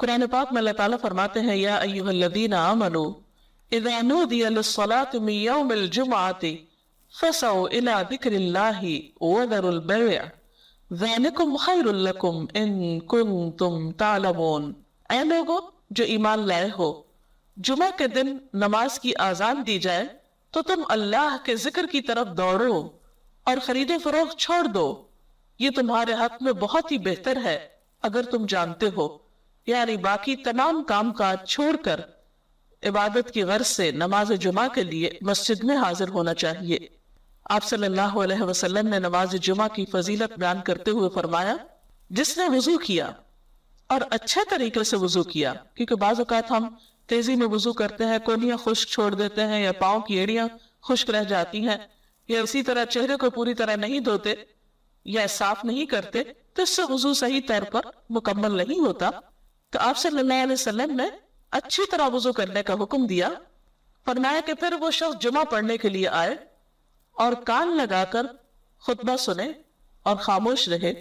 قرآن پاک میں اللہ تعالیٰ فرماتے ہیں یا ایھا الذین آمنوا اذا نودی للصلاة من یوم الجمعۃ فسعوا الی ذکر اللہ وذروا البیع ذالکم خیر لکم ان کنتم تعلمون۔ اے لوگو جو ایمان لائے ہو، جمعہ کے دن نماز کی آذان دی جائے تو تم اللہ کے ذکر کی طرف دوڑو اور خرید و فروخت چھوڑ دو، یہ تمہارے حق میں بہت ہی بہتر ہے اگر تم جانتے ہو۔ یعنی باقی تمام کام کاج چھوڑ کر عبادت کی غرض سے نماز جمعہ کے لیے مسجد میں حاضر ہونا چاہیے۔ آپ صلی اللہ علیہ وسلم نے نماز جمعہ کی فضیلت بیان کرتے ہوئے فرمایا، جس نے وضو کیا اور اچھے طریقے سے وضو کیا، کیونکہ بعض اوقات ہم تیزی میں وضو کرتے ہیں، کونیاں خشک چھوڑ دیتے ہیں یا پاؤں کی ایڑیاں خشک رہ جاتی ہیں، یا اسی طرح چہرے کو پوری طرح نہیں دھوتے یا صاف نہیں کرتے، تو اس سے وضو صحیح طور پر مکمل نہیں ہوتا۔ تو آپ صلی اللہ علیہ وسلم نے اچھی طرح وضو کرنے کا حکم دیا، فرمایا کہ پھر وہ شخص جمعہ پڑھنے کے لیے آئے اور کان لگا کر خطبہ سنے اور خاموش رہے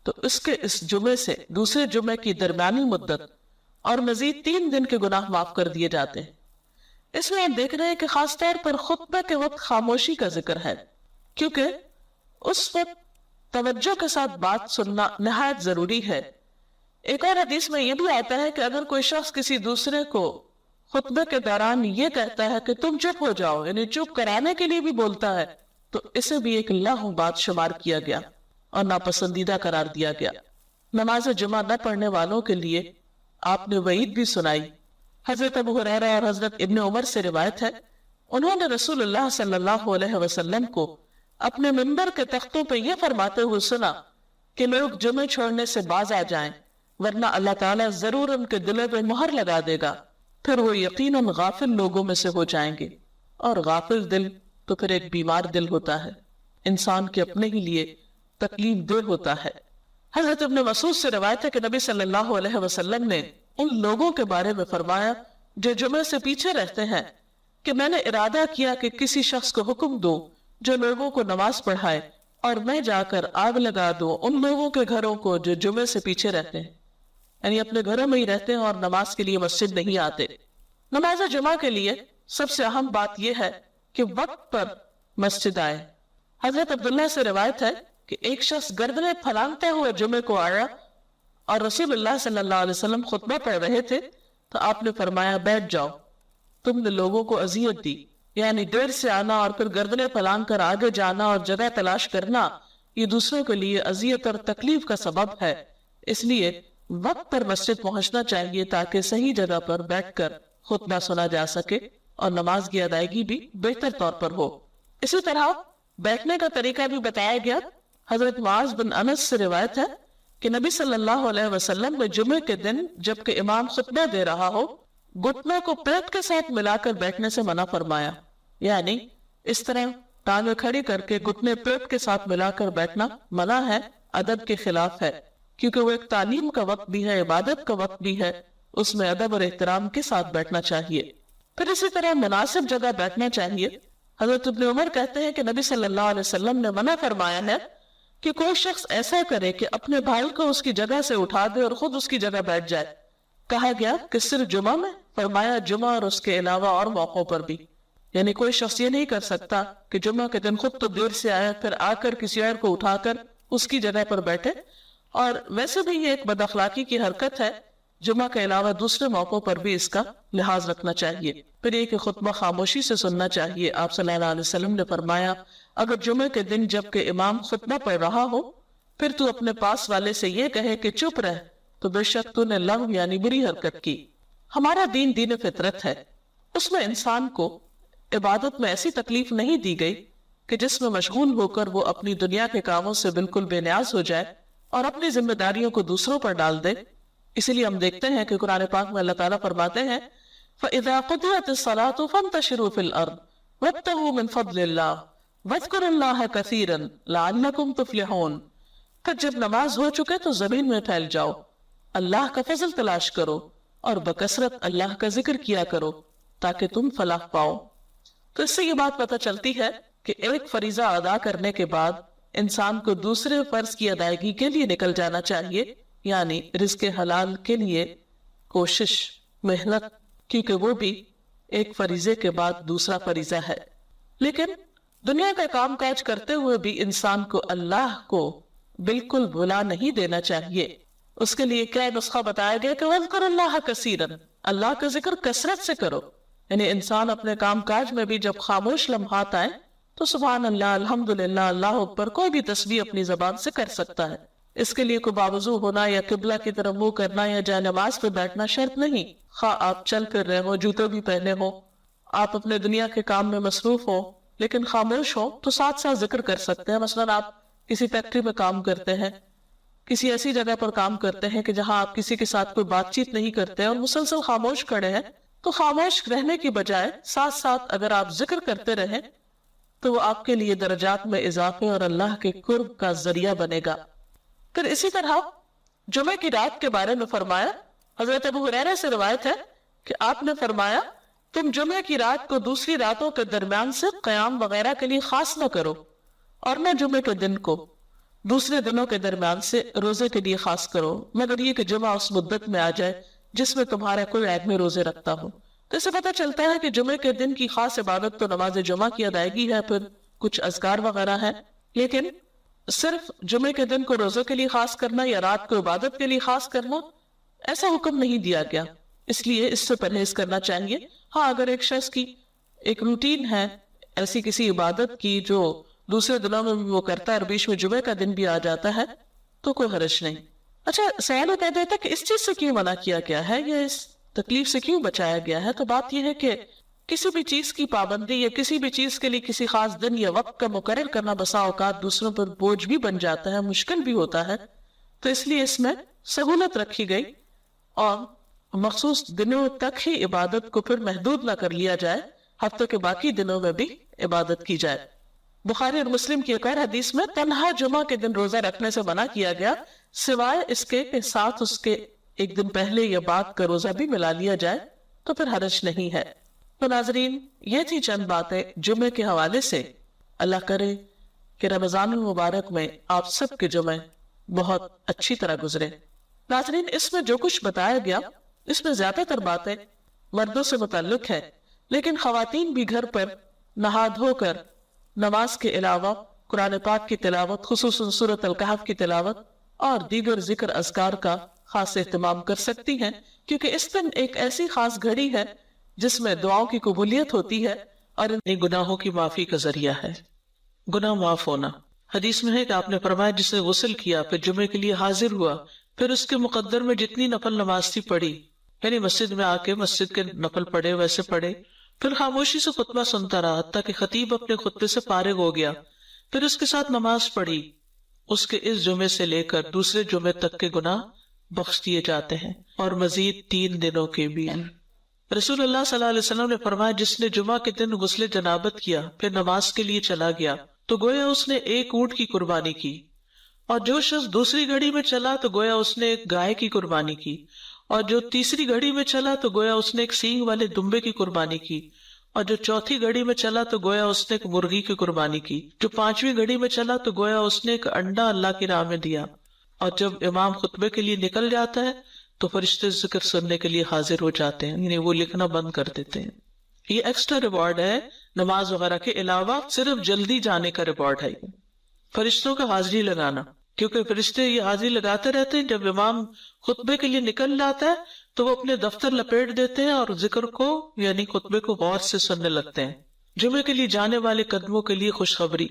تو اس کے اس جمعے سے دوسرے جمعے کی درمیانی مدت اور مزید 3 دن کے گناہ معاف کر دیے جاتے ہیں۔ اس میں آپ دیکھ رہے ہیں کہ خاص طور پر خطبہ کے وقت خاموشی کا ذکر ہے، کیونکہ اس وقت توجہ کے ساتھ بات سننا نہایت ضروری ہے۔ ایک اور حدیث میں یہ بھی آتا ہے کہ اگر کوئی شخص کسی دوسرے کو خطبے کے دوران یہ کہتا ہے کہ تم چپ ہو جاؤ، یعنی چپ کرانے کے لیے بھی بولتا ہے، تو اسے بھی ایک لغو بات شمار کیا گیا اور ناپسندیدہ قرار دیا گیا۔ نماز جمعہ نہ پڑھنے والوں کے لیے آپ نے وعید بھی سنائی۔ حضرت ابو ہریرہ اور حضرت ابن عمر سے روایت ہے، انہوں نے رسول اللہ صلی اللہ علیہ وسلم کو اپنے منبر کے تختوں پہ یہ فرماتے ہوئے سنا کہ لوگ جمعہ چھوڑنے سے باز آ جائیں، ورنہ اللہ تعالیٰ ضرور ان کے دلوں پہ مہر لگا دے گا، پھر وہ یقیناً غافل لوگوں میں سے ہو جائیں گے۔ اور غافل دل تو پھر ایک بیمار دل ہوتا ہے، انسان کے اپنے ہی لیے تکلیف دہ ہوتا ہے۔ حضرت ابن مسعود سے روایت ہے کہ نبی صلی اللہ علیہ وسلم نے ان لوگوں کے بارے میں فرمایا جو جمعے سے پیچھے رہتے ہیں کہ میں نے ارادہ کیا کہ کسی شخص کو حکم دو جو لوگوں کو نماز پڑھائے اور میں جا کر آگ لگا دوں ان لوگوں کے گھروں کو جو جمعے سے پیچھے رہتے ہیں، یعنی اپنے گھروں میں ہی رہتے ہیں اور نماز کے لیے مسجد نہیں آتے۔ نماز جمعہ کے لیے سب سے اہم بات یہ ہے کہ وقت پر مسجد آئے۔ حضرت عبداللہ سے روایت ہے کہ ایک شخص گردنیں پھلانگتے ہوئے جمعے کو آیا اور رسول اللہ صلی اللہ علیہ وسلم خطبہ پڑھ رہے تھے تو آپ نے فرمایا بیٹھ جاؤ، تم نے لوگوں کو اذیت دی۔ یعنی دیر سے آنا اور پھر گردنیں پھلانگ کر آگے جانا اور جگہ تلاش کرنا یہ دوسروں کے لیے اذیت اور تکلیف کا سبب ہے، اس لیے وقت پر مسجد پہنچنا چاہیے تاکہ صحیح جگہ پر بیٹھ کر خطبہ سنا جا سکے اور نماز کی ادائیگی بھی بہتر طور پر ہو۔ اسی طرح بیٹھنے کا طریقہ بھی بتایا گیا۔ حضرت معاذ بن انس سے روایت ہے کہ نبی صلی اللہ علیہ وسلم نے جمعے کے دن جبکہ امام خطبہ دے رہا ہو گھٹنوں کو پیٹ کے ساتھ ملا کر بیٹھنے سے منع فرمایا، یعنی اس طرح ٹانگیں کھڑی کر کے گھٹنے پیٹ کے ساتھ ملا کر بیٹھنا منع ہے، ادب کے خلاف ہے، کیونکہ وہ ایک تعلیم کا وقت بھی ہے، عبادت کا وقت بھی ہے، اس میں ادب اور احترام کے ساتھ بیٹھنا چاہیے۔ پھر اسی طرح مناسب جگہ بیٹھنا چاہیے۔ حضرت ابن عمر کہتے ہیں کہ نبی صلی اللہ علیہ وسلم نے منع فرمایا ہے کہ کوئی شخص ایسا کرے کہ اپنے بھائی کو اس کی جگہ سے اٹھا دے اور خود اس کی جگہ بیٹھ جائے۔ کہا گیا کہ صرف جمعہ میں؟ فرمایا جمعہ اور اس کے علاوہ اور موقعوں پر بھی، یعنی کوئی شخص یہ نہیں کر سکتا کہ جمعہ کے دن خود تو دیر سے آیا پھر آ کر کسی اور کو اٹھا کر اس کی جگہ پر بیٹھے، اور ویسے بھی یہ ایک بد اخلاقی کی حرکت ہے۔ جمعہ کے علاوہ دوسرے موقعوں پر بھی اس کا لحاظ رکھنا چاہیے۔ پھر یہ کہ خطبہ خاموشی سے سننا چاہیے۔ آپ صلی اللہ علیہ وسلم نے فرمایا اگر جمعے کے دن جب کہ امام خطبہ پڑھ رہا ہو پھر تو اپنے پاس والے سے یہ کہے کہ چپ رہ تو بے شک تو نے لغو یعنی بری حرکت کی۔ ہمارا دین دین فطرت ہے، اس میں انسان کو عبادت میں ایسی تکلیف نہیں دی گئی کہ جس میں مشغول ہو کر وہ اپنی دنیا کے کاموں سے بالکل بے نیاز ہو جائے اور اپنی ذمہ داریوں کو دوسروں پر ڈال دے۔ اسی لیے ہم دیکھتے ہیں کہ قرآن پاک میں اللہ تعالیٰ فرماتے ہیں فَإِذَا قُضِيَتِ الصَّلَاةُ فَانْتَشِرُوا فِي الْأَرْضِ وَابْتَغُوا مِنْ فَضْلِ اللَّهِ وَاذْكُرُوا اللَّهَ كَثِيرًا لَعَلَّكُمْ تُفْلِحُونَ۔ پھر جب نماز ہو چکے تو زمین میں پھیل جاؤ، اللہ کا فضل تلاش کرو اور بکثرت اللہ کا ذکر کیا کرو تاکہ تم فلاح پاؤ۔ تو اس سے یہ بات پتہ چلتی ہے کہ ایک فریضہ ادا کرنے کے بعد انسان کو دوسرے فرض کی ادائیگی کے لیے نکل جانا چاہیے، یعنی رزق حلال کے لیے کوشش, محنت, کیونکہ وہ بھی ایک فریضے کے بعد دوسرا فریضہ ہے. لیکن دنیا کا کام کاج کرتے ہوئے بھی انسان کو اللہ کو بالکل بھلا نہیں دینا چاہیے. اس کے لیے کیا نسخہ بتایا گیا کہ وَاذْكُرُوا اللَّهَ كَثِيرًا, اللہ کا ذکر کثرت سے کرو. یعنی انسان اپنے کام کاج میں بھی جب خاموش لمحات آئیں تو سبحان اللہ, الحمدللہ, اللہ اکبر, کوئی بھی تسبیح اپنی زبان سے کر سکتا ہے. اس کے لیے کوئی باوضو ہونا یا قبلہ کی طرف منہ کرنا یا جائے نماز پہ بیٹھنا شرط نہیں. خواہ آپ چل کر رہے ہو, جوتے بھی پہنے ہو, آپ اپنے دنیا کے کام میں مصروف ہو لیکن خاموش ہو تو ساتھ ساتھ ذکر کر سکتے ہیں. مثلا آپ کسی فیکٹری میں کام کرتے ہیں, کسی ایسی جگہ پر کام کرتے ہیں کہ جہاں آپ کسی کے ساتھ کوئی بات چیت نہیں کرتے اور مسلسل خاموش کھڑے ہیں, تو خاموش رہنے کی بجائے ساتھ ساتھ اگر آپ ذکر کرتے رہیں تو وہ آپ کے لیے درجات میں اضافے اور اللہ کے قرب کا ذریعہ بنے گا. پھر اسی طرح جمعے کی رات کے بارے میں فرمایا, حضرت ابو ہریرہ سے روایت ہے کہ آپ نے فرمایا تم جمعے کی رات کو دوسری راتوں کے درمیان سے قیام وغیرہ کے لیے خاص نہ کرو, اور نہ جمعے کے دن کو دوسرے دنوں کے درمیان سے روزے کے لیے خاص کرو, مگر یہ کہ جمعہ اس مدت میں آ جائے جس میں تمہارا کوئی عید میں روزے رکھتا ہو. تو اس سے پتہ چلتا ہے کہ جمعے کے دن کی خاص عبادت تو نماز جمعہ کی ادائیگی ہے, پھر کچھ اذکار وغیرہ ہے, لیکن صرف جمعے کے دن کو روزوں کے لیے خاص کرنا یا رات کو عبادت کے لیے خاص کرنا, ایسا حکم نہیں دیا گیا. اس لیے اس سے پرہیز کرنا چاہیے. ہاں, اگر ایک شخص کی ایک روٹین ہے ایسی کسی عبادت کی جو دوسرے دنوں میں بھی وہ کرتا ہے اور بیچ میں جمعے کا دن بھی آ جاتا ہے تو کوئی حرج نہیں. اچھا, سیال کہہ دیتا کہ اس چیز سے کیوں منع کیا گیا ہے یا اس تکلیف سے کیوں بچایا گیا ہے, تو بات یہ ہے کہ کسی بھی چیز کی پابندی یا کسی بھی چیز کے لیے کسی خاص دن یا وقت کا مقرر کرنا بسا اوقات دوسروں پر بوجھ بھی بن جاتا ہے, مشکل بھی ہوتا ہے. تو اس لیے اس میں سہولت رکھی گئی اور مخصوص دنوں تک ہی عبادت کو پھر محدود نہ کر لیا جائے, ہفتوں کے باقی دنوں میں بھی عبادت کی جائے. بخاری اور مسلم کی ایک اور حدیث میں تنہا جمعہ کے دن روزہ رکھنے سے منع کیا گیا, سوائے اس کے ساتھ اس کے ایک دن پہلے یا بعد کا روزہ بھی ملا لیا جائے تو پھر حرج نہیں ہے. تو ناظرین, یہ تھی چند باتیں جمعے کے حوالے سے. اللہ کرے کہ رمضان المبارک میں آپ سب کے جمعے بہت اچھی طرح گزرے. ناظرین, اس میں جو کچھ بتایا گیا اس میں زیادہ تر باتیں مردوں سے متعلق ہے, لیکن خواتین بھی گھر پر نہا دھو کر نماز کے علاوہ قرآن پاک کی تلاوت, خصوصاً سورۃ الکہف کی تلاوت اور دیگر ذکر اذکار کا خاص اہتمام کر سکتی ہیں, کیونکہ اس دن ایک ایسی خاص گھڑی ہے جس میں دعاؤں کی قبولیت ہوتی ہے اور ان گناہوں کی معافی کا ذریعہ ہے. گناہ معاف ہونا, حدیث میں ہے کہ آپ نے فرمایا جس نے غسل کیا پھر جمعے کے لیے حاضر ہوا, پھر اس کے مقدر میں جتنی نفل نماز تھی پڑھی, یعنی مسجد میں آ کے مسجد کے نفل پڑھے ویسے پڑھے, پھر خاموشی سے خطبہ سنتا رہا حتیٰ کہ خطیب اپنے خطبے سے فارغ ہو گیا, پھر اس کے ساتھ نماز پڑھی, اس کے اس جمعے سے لے کر دوسرے جمعے تک کے گناہ بخش دیے جاتے ہیں, اور مزید 3 دنوں کے بھی. رسول اللہ صلی اللہ علیہ وسلم نے فرمایا جس نے جمعہ کے دن غسل جنابت کیا پھر نماز کے لیے چلا گیا تو گویا اس نے ایک اونٹ کی قربانی کی, اور جو شخص دوسری گھڑی میں چلا تو گویا اس نے ایک گائے کی قربانی کی, اور جو تیسری گھڑی میں چلا تو گویا اس نے ایک سینگ والے دمبے کی قربانی کی, اور جو چوتھی گھڑی میں چلا تو گویا اس نے ایک مرغی کی قربانی کی, جو 5ویں گھڑی میں چلا تو گویا اس نے ایک انڈا اللہ کی راہ میں دیا. اور جب امام خطبے کے لیے نکل جاتا ہے تو فرشتے ذکر سننے کے لیے حاضر ہو جاتے ہیں, یعنی وہ لکھنا بند کر دیتے ہیں. یہ ایکسٹرا ریوارڈ ہے نماز وغیرہ کے علاوہ, صرف جلدی جانے کا ریوارڈ ہے فرشتوں کا حاضری لگانا, کیونکہ فرشتے یہ حاضری لگاتے رہتے ہیں. جب امام خطبے کے لیے نکل جاتا ہے تو وہ اپنے دفتر لپیٹ دیتے ہیں اور ذکر کو یعنی خطبے کو غور سے سننے لگتے ہیں. جمعے کے لیے جانے والے قدموں کے لیے خوشخبری.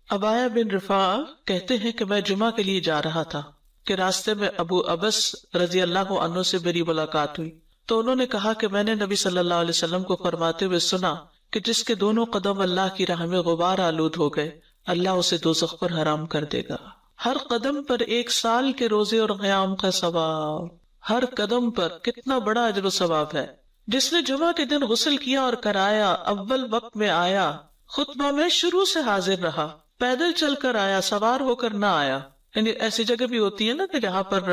ابایا بن رفاع کہتے ہیں کہ میں جمعہ کے لیے جا رہا تھا کہ راستے میں ابو ابس رضی اللہ عنہ سے میری ملاقات ہوئی, تو انہوں نے کہا کہ میں نے نبی صلی اللہ علیہ وسلم کو فرماتے ہوئے سنا کہ جس کے دونوں قدم اللہ کی راہ میں غبار آلود ہو گئے اللہ اسے دوزخ پر حرام کر دے گا. ہر قدم پر 1 سال کے روزے اور قیام کا ثواب, ہر قدم پر کتنا بڑا اجر و ثواب ہے. جس نے جمعہ کے دن غسل کیا اور کرایا, اول وقت میں آیا, خطبہ میں شروع سے حاضر رہا, پیدل چل کر آیا, سوار ہو کر نہ آیا. یعنی ایسی جگہ بھی ہوتی ہے نا کہ جہاں پر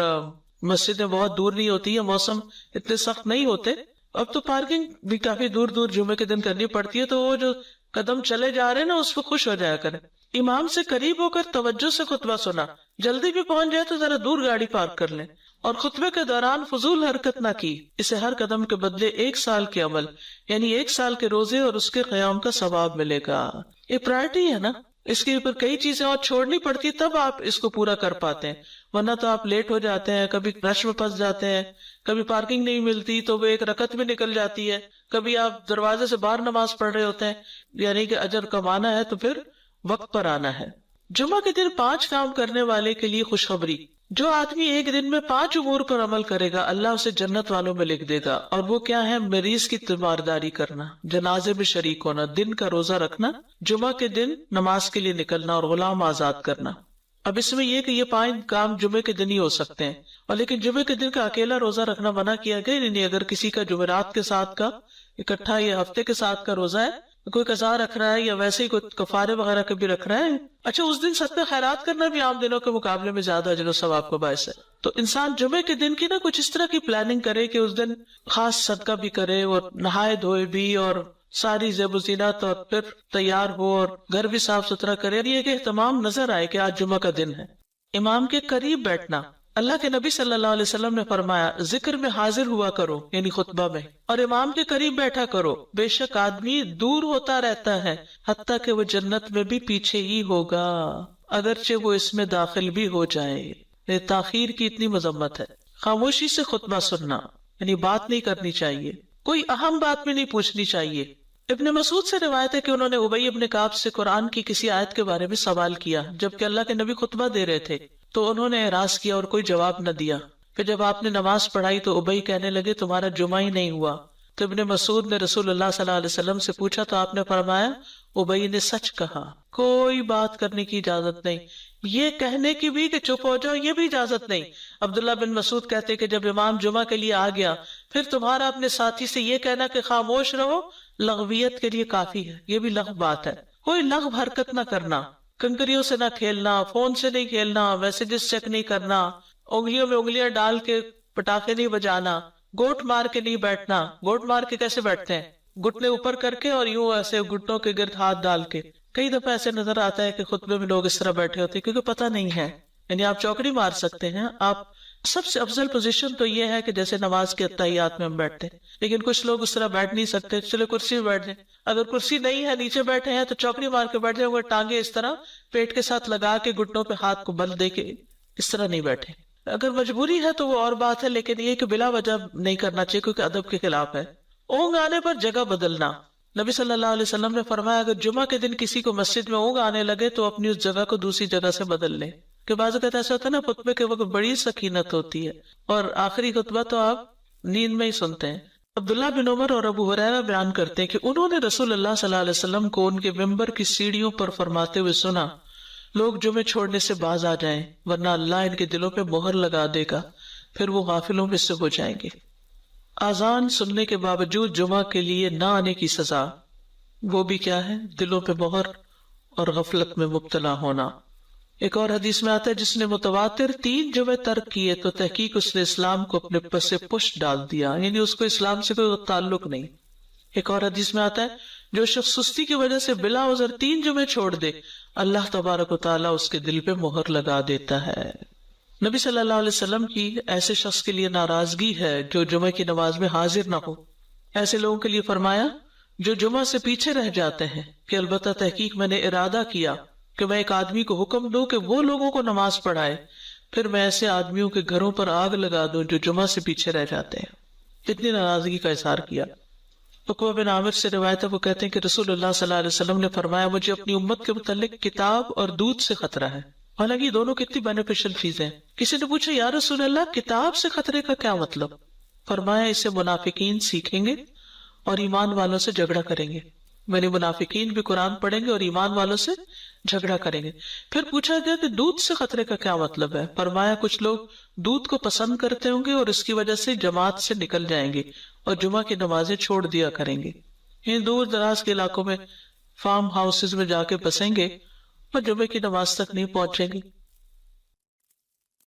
مسجدیں بہت دور نہیں ہوتی ہے, موسم اتنے سخت نہیں ہوتے, اب تو پارکنگ بھی کافی دور دور جمعے کے دن کرنی پڑتی ہے, تو وہ جو قدم چلے جا رہے ہیں نا اس پہ خوش ہو جایا کریں. امام سے قریب ہو کر توجہ سے خطبہ سنا, جلدی بھی پہنچ جائے تو ذرا دور گاڑی پارک کر لیں, اور خطبے کے دوران فضول حرکت نہ کی، اسے ہر قدم کے بدلے 1 سال کے عمل یعنی 1 سال کے روزے اور اس کے قیام کا ثواب ملے گا۔ یہ پرائرٹی ہے نا، اس کے اوپر کئی چیزیں اور چھوڑنی پڑتی تب آپ اس کو پورا کر پاتے ہیں، ورنہ تو آپ لیٹ ہو جاتے ہیں، کبھی رش میں پھنس جاتے ہیں، کبھی پارکنگ نہیں ملتی تو وہ 1 رکعت میں نکل جاتی ہے، کبھی آپ دروازے سے باہر نماز پڑھ رہے ہوتے ہیں، یعنی کہ اجر کمانا ہے تو پھر وقت پر آنا ہے۔ جمعہ کے دن 5 کام کرنے والے کے لیے خوشخبری، جو آدمی ایک دن میں 5 امور پر عمل کرے گا اللہ اسے جنت والوں میں لکھ دے گا، اور وہ کیا ہے؟ مریض کی تیمارداری کرنا، جنازے میں شریک ہونا، دن کا روزہ رکھنا، جمعہ کے دن نماز کے لیے نکلنا اور غلام آزاد کرنا۔ اب اس میں یہ کہ یہ 5 کام جمعے کے دن ہی ہو سکتے ہیں، اور لیکن جمعے کے دن کا اکیلا روزہ رکھنا منع کیا گیا، یعنی اگر کسی کا جمعرات کے ساتھ کا اکٹھا یا ہفتے کے ساتھ کا روزہ ہے، کوئی قضا رکھ رہا ہے یا ویسے ہی کوئی کفارے وغیرہ کے بھی رکھ رہا ہے، اچھا اس دن صدقہ خیرات کرنا بھی عام دنوں کے مقابلے میں زیادہ اجر و ثواب کا باعث ہے، تو انسان جمعے کے دن کی نا کچھ اس طرح کی پلاننگ کرے کہ اس دن خاص صدقہ بھی کرے اور نہائے دھوئے بھی اور ساری زیب و زینت اور پھر تیار ہو اور گھر بھی صاف ستھرا کرے، یہ کہ اہتمام نظر آئے کہ آج جمعہ کا دن ہے۔ امام کے قریب بیٹھنا، اللہ کے نبی صلی اللہ علیہ وسلم نے فرمایا ذکر میں حاضر ہوا کرو یعنی خطبہ میں، اور امام کے قریب بیٹھا کرو، بے شک آدمی دور ہوتا رہتا ہے حتیٰ کہ وہ جنت میں بھی پیچھے ہی ہوگا اگرچہ وہ اس میں داخل بھی ہو جائے۔ یہ تاخیر کی اتنی مذمت ہے۔ خاموشی سے خطبہ سننا یعنی بات نہیں کرنی چاہیے، کوئی اہم بات بھی نہیں پوچھنی چاہیے۔ ابن مسعود سے روایت ہے کہ انہوں نے ابی ابن کعب سے قرآن کی کسی آیت کے بارے میں سوال کیا جبکہ اللہ کے نبی خطبہ دے رہے تھے، تو انہوں نے اعراض کیا اور کوئی جواب نہ دیا۔ پھر جب آپ نے نماز پڑھائی تو ابی کہنے لگے تمہارا جمعہ ہی نہیں ہوا، تو ابن مسعود نے رسول اللہ صلی اللہ علیہ وسلم سے پوچھا تو آپ نے فرمایا ابی نے سچ کہا، کوئی بات کرنے کی اجازت نہیں، یہ کہنے کی بھی کہ چپ ہو جاؤ یہ بھی اجازت نہیں۔ عبداللہ بن مسعود کہتے کہ جب امام جمعہ کے لیے آ گیا پھر تمہارا اپنے ساتھی سے یہ کہنا کہ خاموش رہو لغویت کے لیے کافی ہے، یہ بھی لغو بات ہے۔ کوئی لغو حرکت نہ کرنا، کنکریوں سے نہ کھیلنا، فون سے نہیں کھیلنا، میسجز چیک نہیں کرنا، انگلیوں میں انگلیاں ڈال کے پٹاخے نہیں بجانا، گوٹ مار کے نہیں بیٹھنا۔ گوٹ مار کے کیسے بیٹھتے ہیں؟ گھٹنے اوپر کر کے اور یوں ایسے گھٹنوں کے گرد ہاتھ ڈال کے۔ کئی دفعہ ایسے نظر آتا ہے کہ خطبے میں لوگ اس طرح بیٹھے ہوتے ہیں کیونکہ پتہ نہیں ہے، یعنی آپ چوکڑی مار سکتے ہیں۔ آپ سب سے افضل پوزیشن تو یہ ہے کہ جیسے نماز کے اتحیات میں ہم بیٹھتے ہیں، لیکن کچھ لوگ اس طرح بیٹھ نہیں سکتے، چلے کرسی میں بیٹھ جائیں۔ اگر کرسی نہیں ہے نیچے بیٹھے ہیں تو چوکڑی مار کے بیٹھ جائیں، ٹانگیں اس طرح پیٹ کے ساتھ لگا کے گھٹنوں پہ ہاتھ کو بل دے کے اس طرح نہیں بیٹھے۔ اگر مجبوری ہے تو وہ اور بات ہے، لیکن یہ کہ بلا وجہ نہیں کرنا چاہیے کیونکہ ادب کے خلاف ہے۔ اونگ آنے پر جگہ بدلنا، نبی صلی اللہ علیہ وسلم نے فرمایا اگر جمعہ کے دن کسی کو مسجد میں اونگ آنے لگے تو اپنی اس جگہ کو دوسری جگہ سے بدل لے، کہ بعض اوقات ایسا ہوتا ہے نا خطبے کے وقت بڑی سکینت ہوتی ہے اور آخری خطبہ تو آپ نیند میں ہی سنتے ہیں۔ عبداللہ بن عمر اور ابو ہریرہ بیان کرتے ہیں کہ انہوں نے رسول اللہ صلی اللہ علیہ وسلم کو ان کے ممبر کی سیڑھیوں پر فرماتے ہوئے سنا لوگ جمعے چھوڑنے سے باز آ جائیں ورنہ اللہ ان کے دلوں پہ مہر لگا دے گا، پھر وہ غافلوں میں سے ہو جائیں گے۔ اذان سننے کے باوجود جمعہ کے لیے نہ آنے کی سزا، وہ بھی کیا ہے؟ دلوں پہ مہر اور غفلت میں مبتلا ہونا۔ ایک اور حدیث میں آتا ہے جس نے متواتر 3 جمعے ترک کیے تو تحقیق اس نے اسلام کو اپنے پس پشت ڈال دیا، یعنی اس کو اسلام سے کوئی تعلق نہیں۔ ایک اور حدیث میں آتا ہے جو شخص سستی کی وجہ سے بلا عذر 3 جمعے چھوڑ دے اللہ تبارک و تعالیٰ اس کے دل پہ مہر لگا دیتا ہے۔ نبی صلی اللہ علیہ وسلم کی ایسے شخص کے لیے ناراضگی ہے جو جمعے کی نماز میں حاضر نہ ہو۔ ایسے لوگوں کے لیے فرمایا جو جمعہ سے پیچھے رہ جاتے ہیں کہ البتہ تحقیق میں نے ارادہ کیا کہ میں ایک آدمی کو حکم دوں کہ وہ لوگوں کو نماز پڑھائے، پھر میں ایسے آدمیوں کے گھروں پر آگ لگا دوں جو جمعہ سے پیچھے رہ جاتے ہیں۔ اتنی ناراضگی کا اظہار کیا۔ عقبہ بن عامر سے روایت ہے، وہ کہتے ہیں کہ رسول اللہ صلی اللہ علیہ وسلم نے فرمایا مجھے اپنی امت کے متعلق کتاب اور دودھ سے خطرہ ہے۔ حالانکہ یہ دونوں کتنی بینیفیشل چیزیں ہیں۔ کسی نے پوچھا یا رسول اللہ کتاب سے خطرے کا کیا مطلب؟ فرمایا اسے منافقین سیکھیں گے اور ایمان والوں سے جھگڑا کریں گے، یعنی منافقین بھی قرآن پڑھیں گے اور ایمان والوں سے جھگڑا کریں گے۔ پھر پوچھا گیا کہ دودھ سے خطرے کا کیا مطلب ہے؟ فرمایا کچھ لوگ دودھ کو پسند کرتے ہوں گے اور اس کی وجہ سے جماعت سے نکل جائیں گے اور جمعہ کی نمازیں چھوڑ دیا کریں گے، یعنی دور دراز کے علاقوں میں فارم ہاؤسز میں جا کے بسیں گے اور جمعے کی نماز تک نہیں پہنچیں گے۔